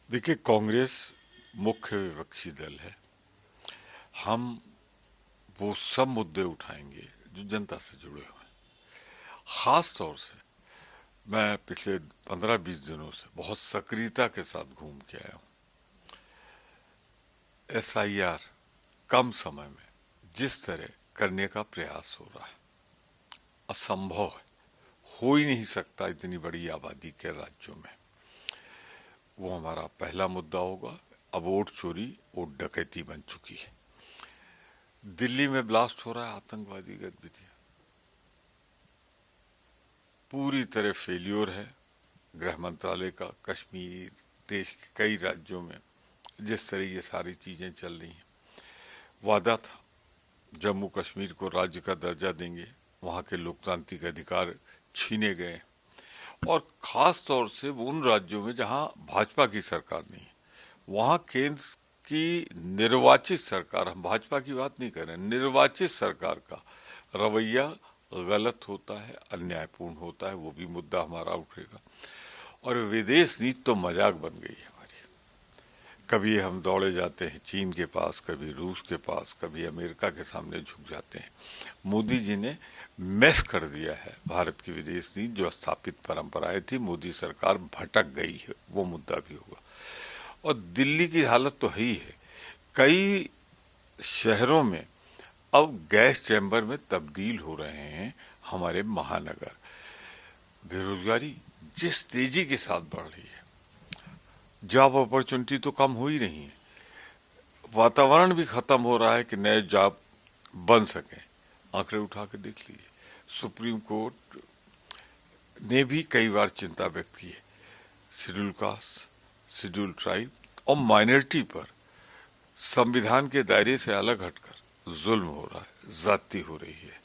देखिए, कांग्रेस मुख्य विपक्षी दल है। हम वो सब मुद्दे उठाएंगे जो जनता से जुड़े हुए हैं। खास तौर से मैं पिछले 15-20 दिनों से बहुत सक्रियता के साथ घूम के आया हूँ। एसआईआर कम समय में जिस तरह करने का प्रयास हो रहा है, असंभव है, हो ही नहीं सकता इतनी बड़ी आबादी के राज्यों में। वो हमारा पहला मुद्दा होगा। अब वोट चोरी, वोट डकैती बन चुकी है। दिल्ली में ब्लास्ट हो रहा है, आतंकवादी गतिविधियां पूरी तरह फेल्योर है। गृह मंत्रालय का कश्मीर, देश के कई राज्यों में जिस तरह ये सारी चीजें चल रही हैं, वादा था जम्मू कश्मीर को राज्य का दर्जा देंगे, वहां के लोकतांत्रिक अधिकार छीने गए। और खास तौर से वो उन राज्यों में जहां भाजपा की सरकार नहीं है, वहां केंद्र की निर्वाचित सरकार, हम भाजपा की बात नहीं कर रहे, निर्वाचित सरकार का रवैया गलत होता है, अन्यायपूर्ण होता है। वो भी मुद्दा हमारा उठेगा। और विदेश नीति तो मजाक बन गई है हमारी। कभी हम दौड़े जाते हैं चीन के पास, कभी रूस के पास, कभी अमेरिका के सामने झुक जाते हैं। मोदी जी ने मैस कर दिया है भारत की विदेश नीति। जो स्थापित परंपराएं थी, मोदी सरकार भटक गई है, वो मुद्दा भी होगा। और दिल्ली की हालत तो है ही है। कई शहरों में अब गैस चैम्बर में तब्दील हो रहे हैं हमारे महानगर। बेरोजगारी जिस तेजी के साथ बढ़ रही है, जॉब अपॉर्चुनिटी तो कम हो ही रही है, वातावरण भी खत्म हो रहा है कि नए जॉब बन सके। आंकड़े उठा के देख लीजिए। सुप्रीम कोर्ट ने भी कई बार चिंता व्यक्त की है। शेड्यूल कास्ट, शेड्यूल ट्राइब और माइनॉरिटी पर संविधान के दायरे से अलग हटकर जुल्म हो रहा है, ज्यादती हो रही है।